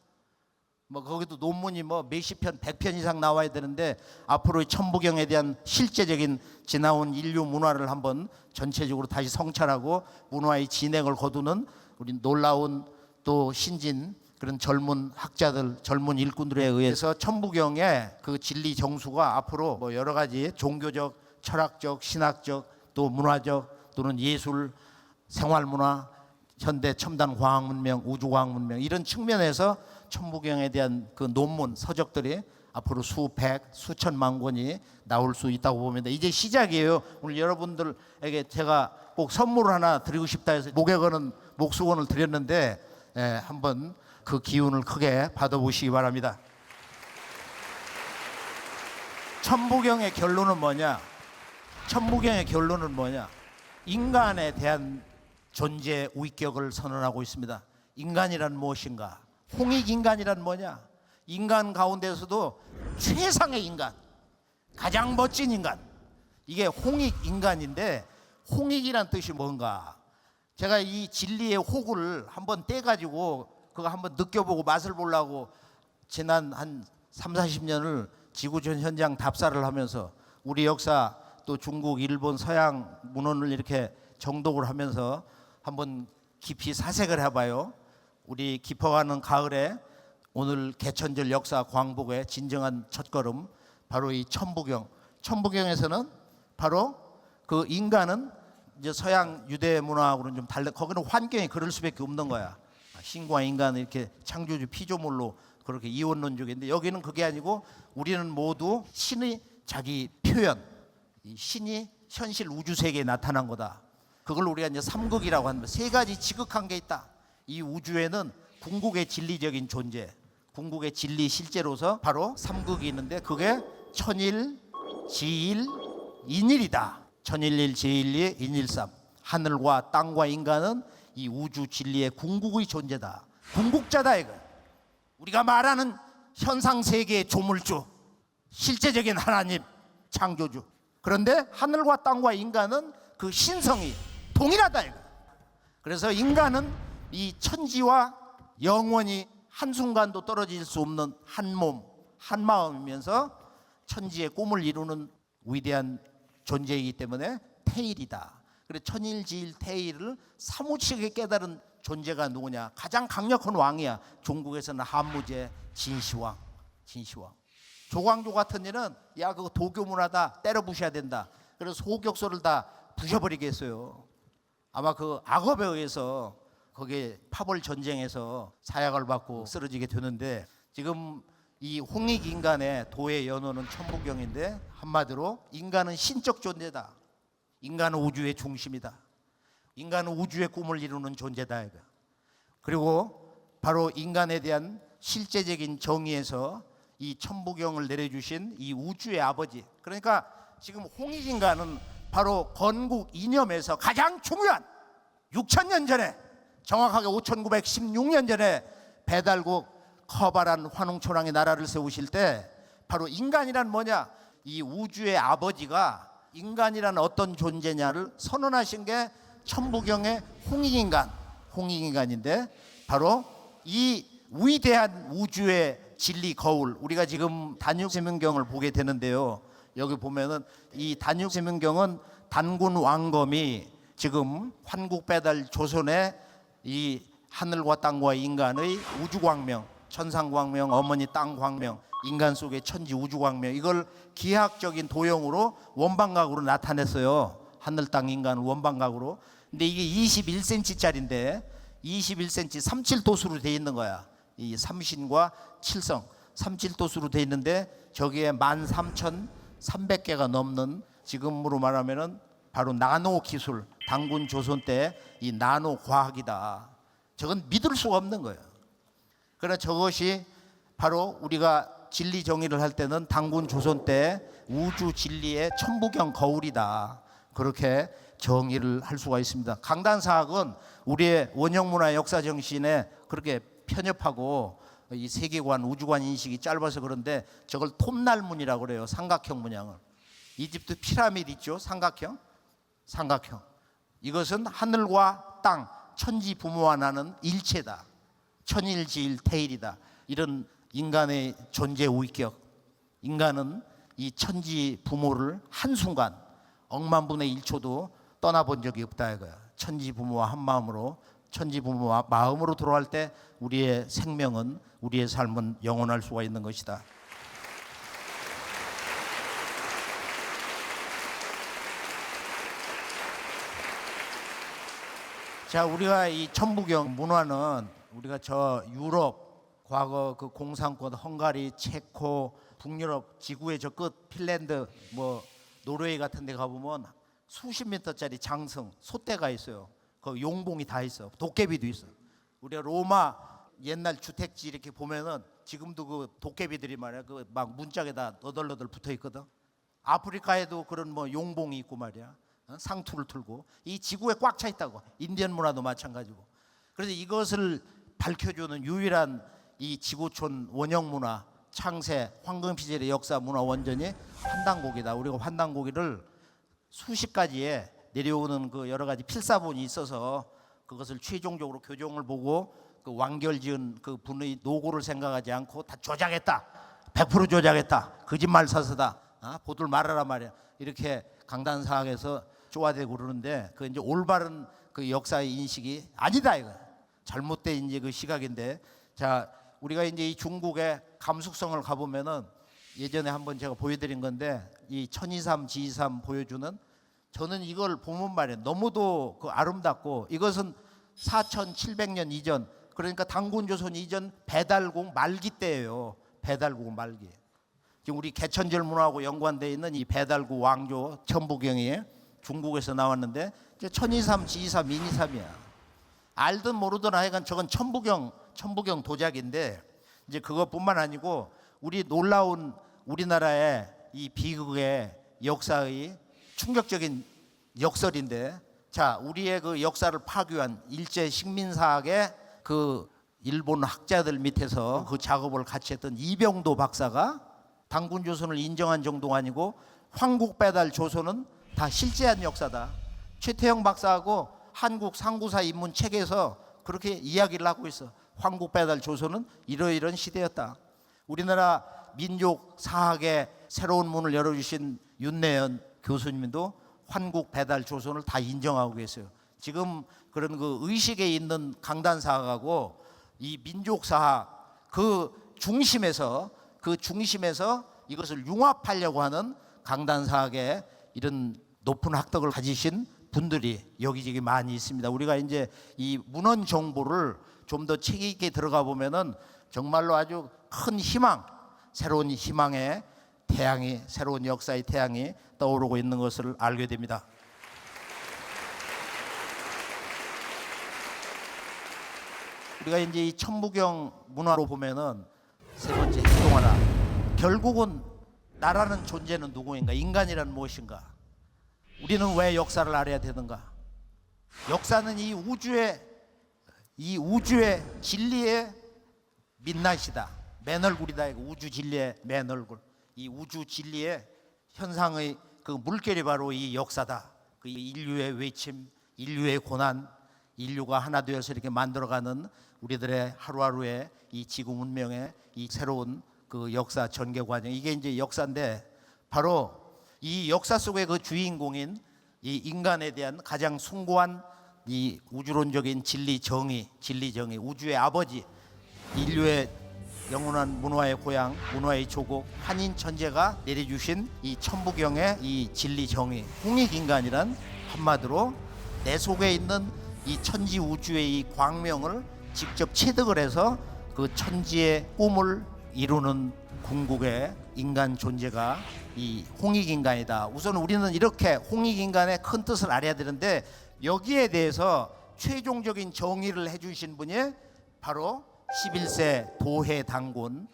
Speaker 2: 뭐 거기도 논문이 뭐 몇십 편, 100편 이상 나와야 되는데, 앞으로 천부경에 대한 실제적인 지나온 인류 문화를 한번 전체적으로 다시 성찰하고 문화의 진행을 거두는 우리 놀라운 또 신진 그런 젊은 학자들, 젊은 일꾼들에 의해서 천부경의 그 진리 정수가 앞으로 뭐 여러 가지 종교적, 철학적, 신학적, 또 문화적, 또는 예술, 생활문화, 현대 첨단 과학 문명, 우주 과학 문명, 이런 측면에서 천부경에 대한 그 논문, 서적들이 앞으로 수백, 수천만 권이 나올 수 있다고 봅니다. 이제 시작이에요. 오늘 여러분들에게 제가 꼭 선물을 하나 드리고 싶다 해서 목에 거는 목수건을 드렸는데, 한번 그 기운을 크게 받아보시기 바랍니다. 천부경의 결론은 뭐냐? 천부경의 결론은 뭐냐? 인간에 대한 존재 위격을 선언하고 있습니다. 인간이란 무엇인가? 홍익인간이란 뭐냐? 인간 가운데서도 최상의 인간, 가장 멋진 인간, 이게 홍익인간인데, 홍익이란 뜻이 뭔가? 제가 이 진리의 호구를 한번 떼가지고 그거 한번 느껴보고 맛을 보려고 지난 한 30-40년을 지구촌 현장 답사를 하면서 우리 역사, 또 중국, 일본, 서양 문헌을 이렇게 정독을 하면서 한번 깊이 사색을 해봐요. 우리 깊어가는 가을에 오늘 개천절 역사 광복의 진정한 첫걸음, 바로 이 천부경. 천부경에서는 바로 그 인간은 이제 서양 유대 문화하고는 좀 달라. 거기는 환경이 그럴 수밖에 없는 거야. 신과 인간은 이렇게 창조주 피조물로 그렇게 이원론적인데, 여기는 그게 아니고 우리는 모두 신의 자기 표현, 이 신이 현실 우주 세계에 나타난 거다. 그걸 우리가 이제 삼극이라고 합니다. 세 가지 지극한 게 있다. 이 우주에는 궁극의 진리적인 존재, 궁극의 진리 실제로서 바로 삼극이 있는데, 그게 천일, 지일, 인일이다. 천일일, 제일리, 인일삼. 하늘과 땅과 인간은 이 우주 진리의 궁극의 존재다. 궁극자다 이거. 우리가 말하는 현상 세계의 조물주, 실제적인 하나님, 창조주. 그런데 하늘과 땅과 인간은 그 신성이 동일하다 이거. 그래서 인간은 이 천지와 영원히 한순간도 떨어질 수 없는 한 몸, 한 마음이면서 천지의 꿈을 이루는 위대한 존재이기 때문에 태일이다. 그래서 천일지일 태일을 사무치게 깨달은 존재가 누구냐? 가장 강력한 왕이야. 중국에서는 한무제 진시황. 진시황. 조광조 같은 일은 야 그거 도교 문화다, 때려 부셔야 된다. 그래서 소격소를 다 부셔버리겠어요. 아마 그 악업에 의해서 거기에 파벌 전쟁에서 사약을 받고 쓰러지게 되는데, 지금 이 홍익 인간의 도의 연호는 천부경인데, 한마디로 인간은 신적 존재다. 인간은 우주의 중심이다. 인간은 우주의 꿈을 이루는 존재다. 그리고 바로 인간에 대한 실제적인 정의에서 이 천부경을 내려주신 이 우주의 아버지, 그러니까 지금 홍익 인간은 바로 건국 이념에서 가장 중요한 6,000년 전에, 정확하게 5,916년 전에 배달국 커바란 환웅초랑의 나라를 세우실 때 바로 인간이란 뭐냐, 이 우주의 아버지가 인간이란 어떤 존재냐를 선언하신 게 천부경의 홍익인간, 홍익인간인데, 바로 이 위대한 우주의 진리 거울, 우리가 지금 단육세명경을 보게 되는데요. 여기 보면은 이 단육세명경은 단군 왕검이 지금 환국배달 조선의 이 하늘과 땅과 인간의 우주광명, 천상광명, 어머니 땅광명, 인간 속의 천지 우주광명, 이걸 기하학적인 도형으로 원방각으로 나타냈어요. 하늘 땅 인간을 원방각으로. 근데 이게 21cm짜리인데 21cm 37도수로 돼 있는 거야. 이 삼신과 칠성 37도수로 돼 있는데, 저기에 13,300개가 넘는, 지금으로 말하면은 바로 나노 기술, 단군 조선 때 이 나노 과학이다. 저건 믿을 수가 없는 거예요. 그러나 저것이 바로 우리가 진리 정의를 할 때는 단군 조선 때 우주 진리의 천부경 거울이다. 그렇게 정의를 할 수가 있습니다. 강단사학은 우리의 원형문화 역사 정신에 그렇게 편협하고 이 세계관, 우주관 인식이 짧아서 그런데 저걸 톱날문이라고 그래요. 삼각형 문양을. 이집트 피라미드 있죠? 삼각형. 삼각형. 이것은 하늘과 땅, 천지 부모와 나는 일체다. 천일지일 태일이다. 이런 인간의 존재 위격. 인간은 이 천지 부모를 한순간, 억만분의 1초도 떠나본 적이 없다 이거야. 천지 부모와 한 마음으로, 천지 부모와 마음으로 돌아갈 때 우리의 생명은, 우리의 삶은 영원할 수가 있는 것이다. 자, 우리가 이 천부경 문화는 우리가 저 유럽, 과거 그 공산권 헝가리, 체코, 북유럽 지구의 저 끝 핀란드, 뭐 노르웨이 같은 데 가보면 수십 미터짜리 장성, 솥대가 있어요. 그 용봉이 다 있어. 도깨비도 있어. 우리가 로마 옛날 주택지 이렇게 보면은 지금도 그 도깨비들이 말이야, 그 막 문짝에다 너덜너덜 붙어 있거든. 아프리카에도 그런 뭐 용봉이 있고 말이야. 상투를 틀고. 이 지구에 꽉 차 있다고. 인디언 문화도 마찬가지고. 그래서 이것을 밝혀주는 유일한 이 지구촌 원형 문화, 창세, 황금 시절의 역사 문화 원전이 환단고기다. 우리가 환단고기를 수십 가지의 내려오는 그 여러 가지 필사본이 있어서 그것을 최종적으로 교정을 보고 그 완결지은 그 분의 노고를 생각하지 않고 다 조작했다. 100% 조작했다. 거짓말 사서다. 보들 말하라 말이야. 이렇게 강단사학에서 쪼아대고 그러는데, 그 이제 올바른 그 역사의 인식이 아니다 이거. 잘못된 이제 그 시각인데, 자, 우리가 이제 이 중국의 감숙성을 가보면은 예전에 한번 제가 보여드린 건데 이 천이삼 지이삼 보여주는, 저는 이걸 보면 말이에요, 너무도 그 아름답고, 이것은 4,700년 이전, 그러니까 단군조선 이전 배달국 말기 때예요. 배달국 말기. 지금 우리 개천절 문화하고 연관되어 있는 이 배달국 왕조 천부경이 중국에서 나왔는데 이제 천이삼 지이삼 인이삼이야. 알든 모르든 하여간 저건 천부경 도자기인데, 이제 그것뿐만 아니고 우리 놀라운 우리나라의 이 비극의 역사의 충격적인 역설인데, 자, 우리의 그 역사를 파괴한 일제 식민사학의 그 일본 학자들 밑에서 그 작업을 같이 했던 이병도 박사가 단군조선을 인정한 정도가 아니고 황국배달조선은 다 실제한 역사다. 최태영 박사하고 한국 상구사 입문 책에서 그렇게 이야기를 하고 있어. 황국배달조선은 이러이러한 시대였다. 우리나라 민족 사학의 새로운 문을 열어주신 윤내연 교수님도 환국배달조선을 다 인정하고 계세요. 지금 그런 그 의식에 있는 강단사학하고 이 민족사학 그 중심에서 이것을 융합하려고 하는 강단사학의 이런 높은 학덕을 가지신 분들이 여기저기 많이 있습니다. 우리가 이제 이 문헌 정보를 좀 더 책 있게 들어가 보면은 정말로 아주 큰 희망, 새로운 희망의 태양이, 새로운 역사의 태양이 떠오르고 있는 것을 알게 됩니다. 우리가 이제 이 천부경 문화로 보면은 세 번째 행동하라. 결국은 나라는 존재는 누구인가? 인간이란 무엇인가? 우리는 왜 역사를 알아야 되는가? 역사는 이 우주의 진리의 민낯이다. 맨얼굴이다. 우주 진리의 맨얼굴. 이 우주 진리의 현상의 그 물결이 바로 이 역사다. 그 인류의 외침, 인류의 고난, 인류가 하나 되어서 이렇게 만들어가는 우리들의 하루하루의 이 지구 문명의 이 새로운 그 역사 전개 과정, 이게 이제 역사인데, 바로 이 역사 속의 그 주인공인 이 인간에 대한 가장 숭고한 이 우주론적인 진리 정의, 우주의 아버지, 인류의 영원한 문화의 고향, 문화의 조국, 한인 천재가 내려주신 이 천부경의 이 진리 정의, 홍익인간이란 한마디로 내 속에 있는 이 천지 우주의 이 광명을 직접 체득을 해서 그 천지의 꿈을 이루는 궁극의 인간 존재가 이 홍익인간이다. 우선 우리는 이렇게 홍익인간의 큰 뜻을 알아야 되는데, 여기에 대해서 최종적인 정의를 해주신 분이 바로 11세 도해당군,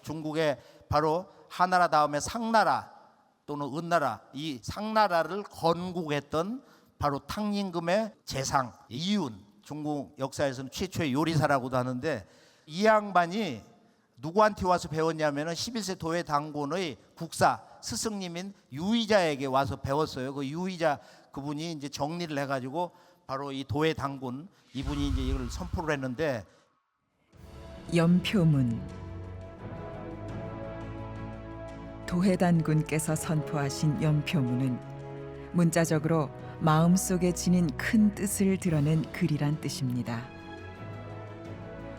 Speaker 2: 중국의 바로 하나라 다음에 상나라 또는 은나라, 이 상나라를 건국했던 바로 탕림금의 재상 이윤, 중국 역사에서는 최초의 요리사라고도 하는데, 이 양반이 누구한테 와서 배웠냐면은 11세 도해당군의 국사 스승님인 유의자에게 와서 배웠어요. 그 유의자 그분이 이제 정리를 해가지고 바로 이 도해당군 이분이 이제 이걸 선포를 했는데,
Speaker 1: 연표문. 도해단군께서 선포하신 연표문은 문자적으로 마음속에 지닌 큰 뜻을 드러낸 글이란 뜻입니다.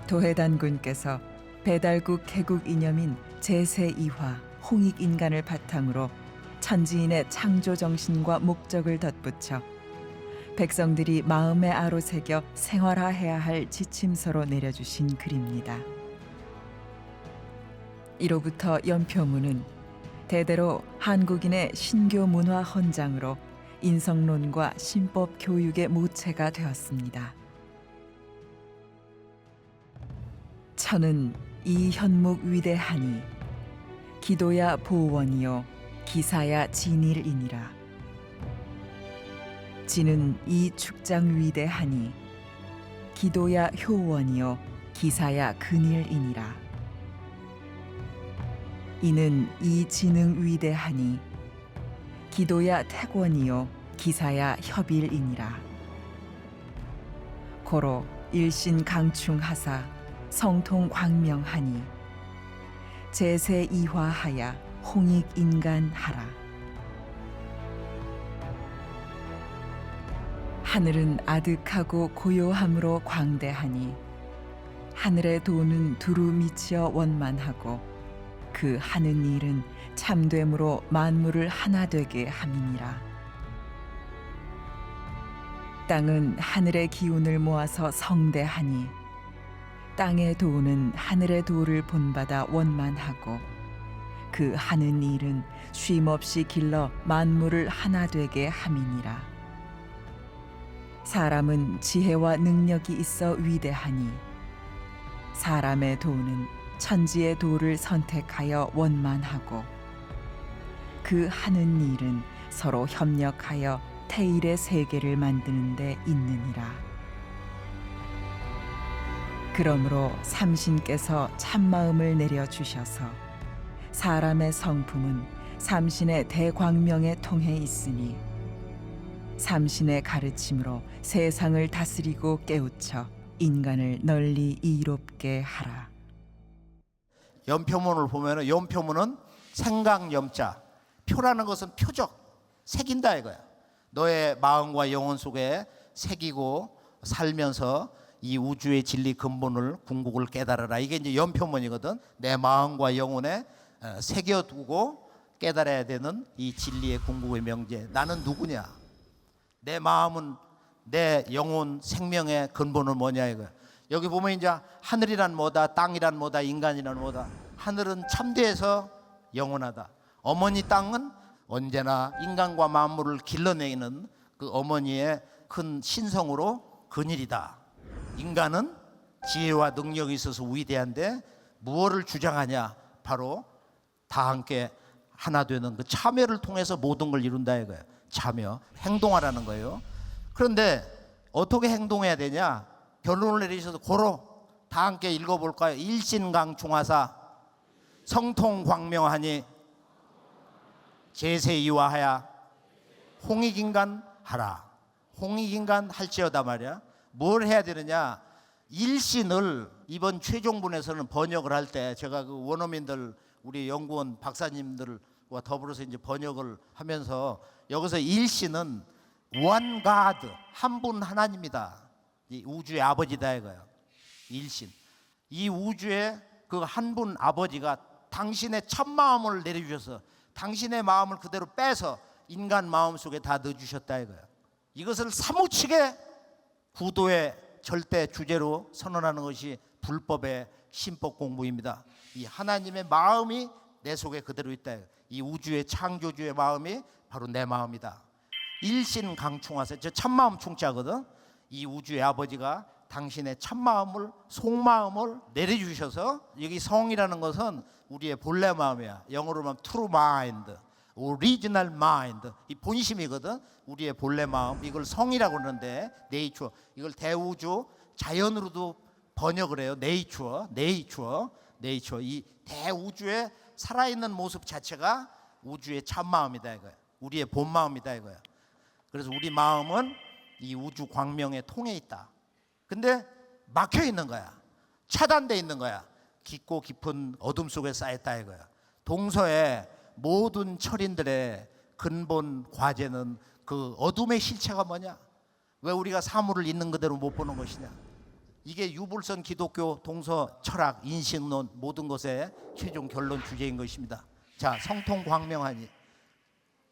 Speaker 1: 도해단군께서 배달국 개국 이념인 제세이화 홍익인간을 바탕으로 천지인의 창조 정신과 목적을 덧붙여 백성들이 마음에 아로새겨 생활화해야 할 지침서로 내려주신 글입니다. 이로부터 연표문은 대대로 한국인의 신교 문화 헌장으로 인성론과 신법 교육의 모체가 되었습니다. 천은 이 현목 위대하니 기도야 보원이요 기사야 진일이니라. 지는 이 축장 위대하니 기도야 효원이요 기사야 근일이니라. 이는 이 지능 위대하니 기도야 태권이요 기사야 협일이니라. 고로 일신 강충하사 성통 광명하니 제세 이화하야 홍익 인간하라. 하늘은 아득하고 고요함으로 광대하니 하늘에 도는 두루 미치어 원만하고 그 하는 일은 참됨으로 만물을 하나 되게 함이니라. 땅은 하늘의 기운을 모아서 성대하니 땅의 도는 하늘의 도를 본받아 원만하고 그 하는 일은 쉼없이 길러 만물을 하나 되게 함이니라. 사람은 지혜와 능력이 있어 위대하니 사람의 도는 천지의 도를 선택하여 원만하고 그 하는 일은 서로 협력하여 태일의 세계를 만드는 데 있느니라. 그러므로 삼신께서 참마음을 내려주셔서 사람의 성품은 삼신의 대광명에 통해 있으니 삼신의 가르침으로 세상을 다스리고 깨우쳐 인간을 널리 이롭게 하라.
Speaker 2: 연표문을 보면은 연표문은 생강염자, 표라는 것은 표적, 새긴다 이거야. 너의 마음과 영혼 속에 새기고 살면서 이 우주의 진리 근본을 궁극을 깨달아라. 이게 이제 연표문이거든. 내 마음과 영혼에 새겨두고 깨달아야 되는 이 진리의 궁극의 명제. 나는 누구냐? 내 마음은 내 영혼 생명의 근본은 뭐냐 이거야. 여기 보면 이제 하늘이란 뭐다, 땅이란 뭐다, 인간이란 뭐다. 하늘은 참되어서 영원하다. 어머니 땅은 언제나 인간과 만물을 길러내는 그 어머니의 큰 신성으로 근일이다. 인간은 지혜와 능력이 있어서 위대한데 무엇을 주장하냐? 바로 다 함께 하나 되는 그 참여를 통해서 모든 걸 이룬다 이거예요. 참여, 행동하라는 거예요. 그런데 어떻게 행동해야 되냐? 결론을 내리셔서 고로 다 함께 읽어볼까요? 일신강충하사 성통광명하니 제세이와하야 홍익인간 하라. 홍익인간 할지어다 말이야. 뭘 해야 되느냐? 일신을 이번 최종본에서는 번역을 할 때 제가 그 원어민들 우리 연구원 박사님들과 더불어서 이제 번역을 하면서 여기서 일신은 one God, 한 분 하나님이다. 이 우주의 아버지다 이거예요. 일신. 이 우주의 그 한 분 아버지가 당신의 첫 마음을 내려주셔서 당신의 마음을 그대로 빼서 인간 마음 속에 다 넣어주셨다 이거예요. 이것을 사무치게 구도의 절대 주제로 선언하는 것이 불법의 신법 공부입니다. 이 하나님의 마음이 내 속에 그대로 있다. 이 우주의 창조주의 마음이 바로 내 마음이다. 일신강충하세. 저 참마음 충자거든. 이 우주의 아버지가 당신의 참마음을 속마음을 내려주셔서 여기 성이라는 것은 우리의 본래 마음이야. 영어로 하면 true mind, original mind. 이 본심이거든. 우리의 본래 마음. 이걸 성이라고 그러는데 nature. 이걸 대우주 자연으로도 번역을 해요. nature. 이 대우주의 살아있는 모습 자체가 우주의 참마음이다 이거야. 우리의 본마음이다 이거야. 그래서 우리 마음은 이 우주 광명에 통해 있다. 근데 막혀 있는 거야. 차단돼 있는 거야. 깊고 깊은 어둠 속에 쌓였다 이거야. 동서의 모든 철인들의 근본 과제는 그 어둠의 실체가 뭐냐? 왜 우리가 사물을 있는 그대로 못 보는 것이냐? 이게 유불선 기독교 동서 철학 인식론 모든 것의 최종 결론 주제인 것입니다. 자, 성통광명하니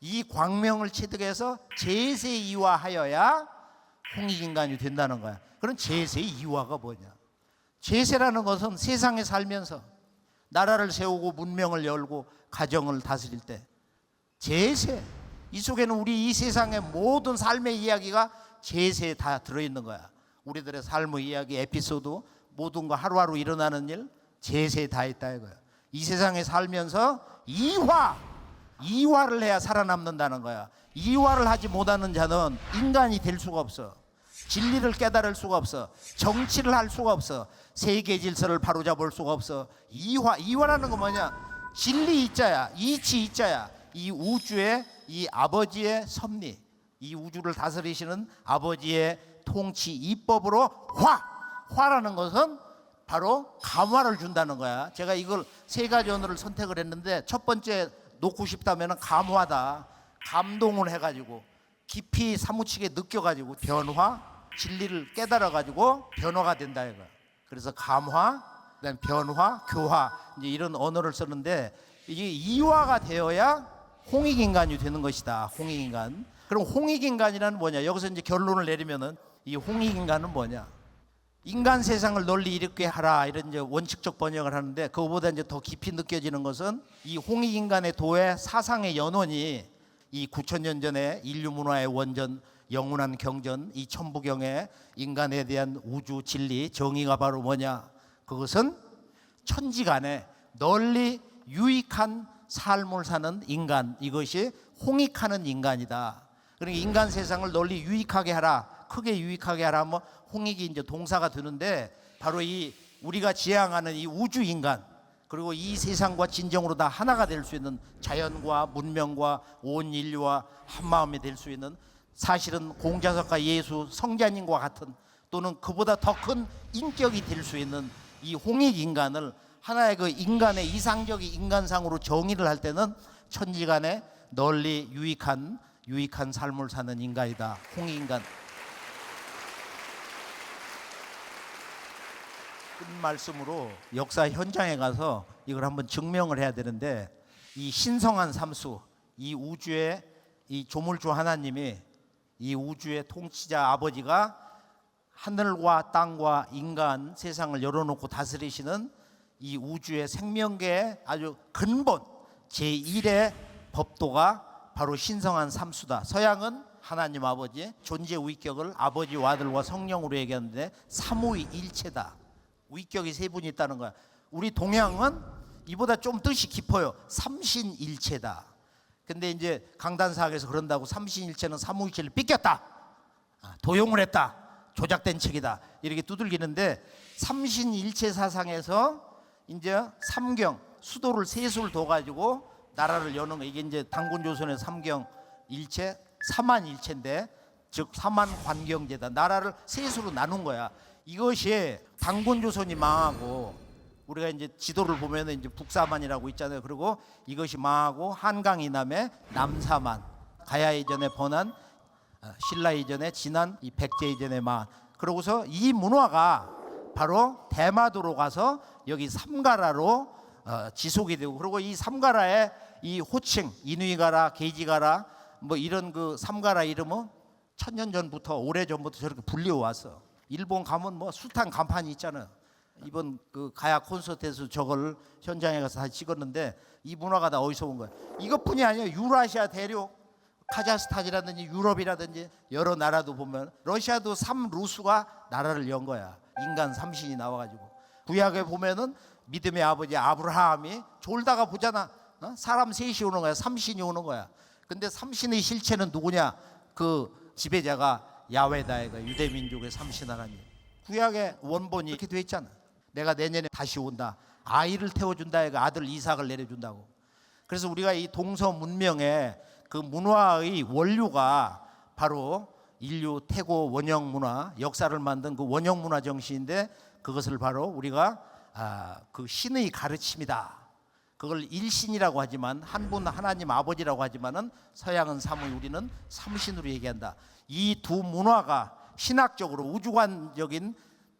Speaker 2: 이 광명을 체득해서 제세이화하여야 홍익인간이 된다는 거야. 그럼 제세이화가 뭐냐? 제세라는 것은 세상에 살면서 나라를 세우고 문명을 열고 가정을 다스릴 때 제세, 이 속에는 우리 이 세상의 모든 삶의 이야기가 제세에 다 들어있는 거야. 우리들의 삶의 이야기, 에피소드, 모든 거 하루하루 일어나는 일 제세에 다 있다 이거야. 이 세상에 살면서 이화를 해야 살아남는다는 거야. 이화를 하지 못하는 자는 인간이 될 수가 없어. 진리를 깨달을 수가 없어. 정치를 할 수가 없어. 세계 질서를 바로잡을 수가 없어. 이화라는 건 뭐냐? 진리 이자야, 이치 이자야. 이 우주의 이 아버지의 섭리, 이 우주를 다스리시는 아버지의 통치 이법으로 화라는 것은 바로 감화를 준다는 거야. 제가 이걸 세 가지 언어를 선택을 했는데 첫 번째 놓고 싶다면 감화다. 감동을 해가지고 깊이 사무치게 느껴가지고 변화, 진리를 깨달아가지고 변화가 된다 이거야. 그래서 그래서 감화, 그다음 변화, 교화 이제 이런 언어를 쓰는데 이게 이화가 되어야 홍익인간이 되는 것이다. 홍익인간. 그럼 홍익인간이란 뭐냐? 여기서 이제 결론을 내리면은 이 홍익인간은 뭐냐? 인간 세상을 널리 일으키게 하라 이런 이제 원칙적 번역을 하는데 그거보다 이제 더 깊이 느껴지는 것은 이 홍익인간의 도의 사상의 연원이 이 9,000년 전에 인류 문화의 원전 영원한 경전 이 천부경의 인간에 대한 우주 진리 정의가 바로 뭐냐? 그것은 천지간에 널리 유익한 삶을 사는 인간, 이것이 홍익하는 인간이다. 그러니까 인간 세상을 널리 유익하게 하라, 크게 유익하게 하라 하면 홍익이 이제 동사가 되는데 바로 이 우리가 지향하는 이 우주 인간 그리고 이 세상과 진정으로 다 하나가 될 수 있는 자연과 문명과 온 인류와 한 마음이 될 수 있는 사실은 공자석과 예수 성자님과 같은 또는 그보다 더 큰 인격이 될 수 있는 이 홍익 인간을 하나의 그 인간의 이상적인 인간상으로 정의를 할 때는 천지간에 널리 유익한 삶을 사는 인간이다. 홍익 인간. 끝 말씀으로 역사 현장에 가서 이걸 한번 증명을 해야 되는데 이 신성한 삼수, 이 우주의 이 조물주 하나님이 이 우주의 통치자 아버지가 하늘과 땅과 인간 세상을 열어놓고 다스리시는 이 우주의 생명계의 아주 근본 제1의 법도가 바로 신성한 삼수다. 서양은 하나님 아버지 존재 위격을 아버지와 아들과 성령으로 얘기하는데 삼위일체다. 위격이 세 분이 있다는 거야. 우리 동양은 이보다 좀 뜻이 깊어요. 삼신일체다. 근데 이제 강단사학에서 그런다고 삼신일체는 삼위일체를 삐꼈다, 도용을 했다, 조작된 책이다 이렇게 두들기는데 삼신일체 사상에서 이제 삼경 수도를 세수를 둬가지고 나라를 여는 거 이게 이제 단군조선의 삼경 일체 삼한일체인데 즉 삼한관경제다. 나라를 세수로 나눈 거야. 이것이 단군조선이 망하고 우리가 이제 지도를 보면 이제 북사만이라고 있잖아요. 그리고 이것이 망하고 한강 이남에 남사만, 가야 이전에 번한, 신라 이전에 진한, 이 백제 이전에 망한. 그러고서 이 문화가 바로 대마도로 가서 여기 삼가라로 지속이 되고 그리고 이 삼가라의 이 호칭 이누이가라, 게이지가라 뭐 이런 그 삼가라 이름은 1000년 전부터 오래전부터 저렇게 불려왔어. 일본 가면 뭐 숱한 간판이 있잖아요. 이번 그 가야 콘서트에서 저걸 현장에 가서 다 찍었는데 이 문화가 다 어디서 온 거야? 이것뿐이 아니야. 유라시아 대륙 카자흐스탄이라든지 유럽이라든지 여러 나라도 보면 러시아도 삼루수가 나라를 연 거야. 인간 삼신이 나와가지고 구약에 보면은 믿음의 아버지 아브라함이 졸다가 보잖아. 사람 셋이 오는 거야. 삼신이 오는 거야. 근데 삼신의 실체는 누구냐? 그 지배자가 야훼다. 유대 민족의 삼신 하나님. 구약의 원본이 이렇게 돼 있잖아. 내가 내년에 다시 온다. 아이를 태워준다. 아들 이삭을 내려준다고. 그래서 우리가 이 동서 문명의 그 문화의 원류가 바로 인류 태고 원형 문화, 역사를 만든 그 원형 문화 정신인데 그것을 바로 우리가 그 신의 가르침이다. 그걸 일신이라고 하지만 한 분 하나님 아버지라고 하지만은 서양은 삼위, 우리는 삼신으로 얘기한다. 이 두 문화가 신학적으로 우주관적인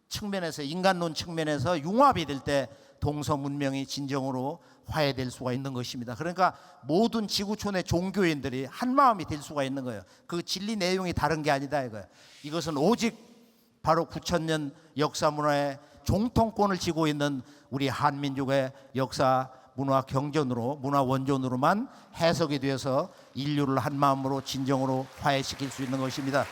Speaker 2: 측면에서 인간론 측면에서 융합이 될 때 동서 문명이 진정으로 화해될 수가 있는 것입니다. 그러니까 모든 지구촌의 종교인들이 한 마음이 될 수가 있는 거예요. 그 진리 내용이 다른 게 아니다 이거예요. 이것은 오직 바로 9,000년 역사 문화의 종통권을 쥐고 있는 우리 한민족의 역사 문화 경전으로 문화 원전으로만 해석이 되어서 인류를 한 마음으로 진정으로 화해시킬 수 있는 것입니다.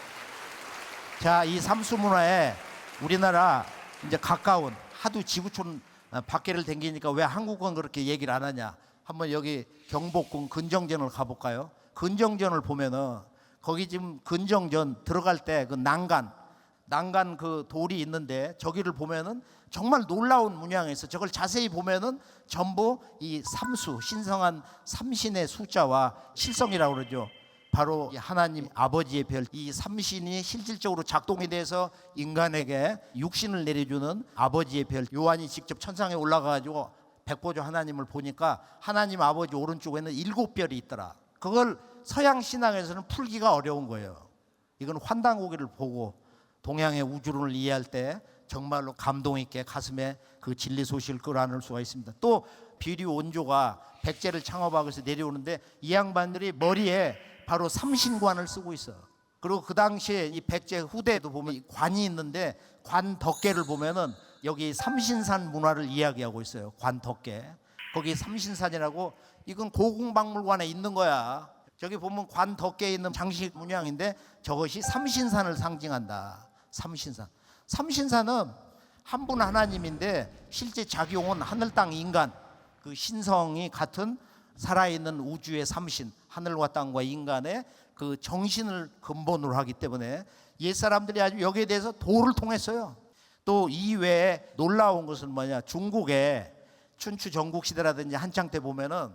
Speaker 2: 자, 이 삼수 문화에 우리나라 이제 가까운 하도 지구촌 밖에를 댕기니까 왜 한국은 그렇게 얘기를 안 하냐? 한번 여기 경복궁 근정전을 가볼까요? 근정전을 보면은 거기 지금 근정전 들어갈 때 그 난간 그 돌이 있는데 저기를 보면은 정말 놀라운 문양에서 저걸 자세히 보면은 전부 이 삼수 신성한 삼신의 숫자와 실성이라고 그러죠. 바로 하나님 아버지의 별 이 삼신이 실질적으로 작동이 돼서 인간에게 육신을 내려주는 아버지의 별. 요한이 직접 천상에 올라가가지고 백보조 하나님을 보니까 하나님 아버지 오른쪽에는 7별이 있더라. 그걸 서양 신앙에서는 풀기가 어려운 거예요. 이건 환단고기를 보고 동양의 우주론을 이해할 때 정말로 감동 있게 가슴에 그 진리 소식을 끌어안을 수가 있습니다. 또 비리 원조가 백제를 창업하고 해서 내려오는데 이 양반들이 머리에 바로 삼신관을 쓰고 있어요. 그리고 그 당시에 이 백제 후대도 보면 이 관이 있는데 관 덕계를 보면은 여기 삼신산 문화를 이야기하고 있어요. 관 덕계. 거기 삼신산이라고 이건 고궁박물관에 있는 거야. 저기 보면 관 덕계에 있는 장식 문양인데 저것이 삼신산을 상징한다. 삼신산. 삼신산은 한 분 하나님인데 실제 작용은 하늘 땅 인간 그 신성이 같은 살아있는 우주의 삼신 하늘과 땅과 인간의 그 정신을 근본으로 하기 때문에 옛사람들이 아주 여기에 대해서 도를 통했어요. 또 이외에 놀라운 것은 뭐냐, 중국의 춘추 전국시대라든지 한창 때 보면은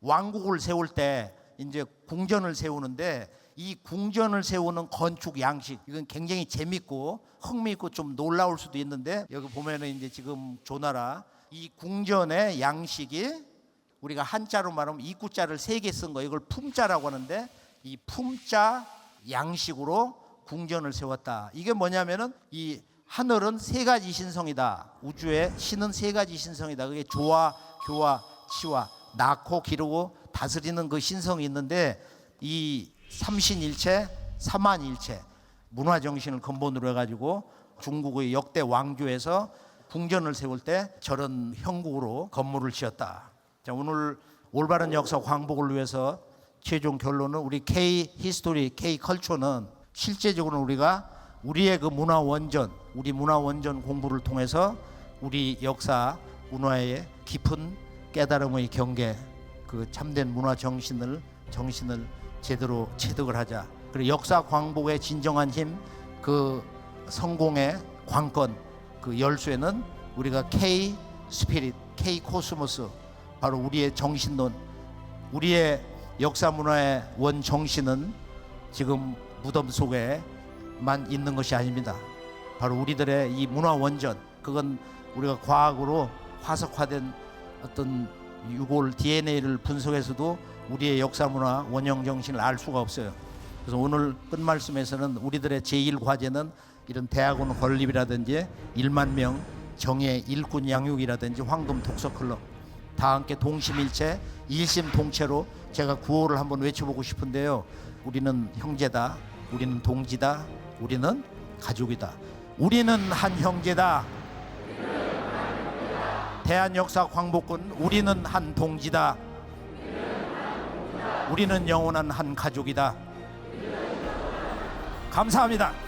Speaker 2: 왕국을 세울 때 이제 궁전을 세우는데 이 궁전을 세우는 건축 양식 이건 굉장히 재밌고 흥미있고 좀 놀라울 수도 있는데 여기 보면은 이제 지금 조나라 이 궁전의 양식이 우리가 한자로 말하면 입구자를 3개 쓴 거 이걸 품자라고 하는데 이 품자 양식으로 궁전을 세웠다. 이게 뭐냐면은 이 하늘은 3가지 신성이다. 우주의 신은 3가지 신성이다. 그게 조화, 교화, 치화, 낳고 기르고 다스리는 그 신성이 있는데 이 삼신일체, 삼한일체 문화 정신을 근본으로 해가지고 중국의 역대 왕조에서 궁전을 세울 때 저런 형국으로 건물을 지었다. 자, 오늘 올바른 역사 광복을 위해서 최종 결론은 우리 K 히스토리, K 컬처는 실제적으로 우리가 우리의 그 문화 원전, 우리 문화 원전 공부를 통해서 우리 역사 문화의 깊은 깨달음의 경계, 그 참된 문화 정신을 제대로 체득을 하자. 그리고 역사 광복의 진정한 힘, 그 성공의 관건, 그 열쇠는 우리가 K 스피릿, K 코스모스, 바로 우리의 정신론, 우리의 역사 문화의 원 정신은 지금 무덤 속에만 있는 것이 아닙니다. 바로 우리들의 이 문화 원전, 그건 우리가 과학으로 화석화된 어떤 유골 DNA를 분석해서도 우리의 역사 문화 원형 정신을 알 수가 없어요. 그래서 오늘 끝말씀에서는 우리들의 제1과제는 이런 대학원 건립이라든지 1만 명 정예 일꾼 양육이라든지 황금 독서클럽 다 함께 동심일체 일심동체로 제가 구호를 한번 외쳐보고 싶은데요. 우리는 형제다, 우리는 동지다, 우리는 가족이다, 우리는 한 형제다, 대한역사 광복군 우리는 한 동지다, 우리는 영원한 한 가족이다. 감사합니다.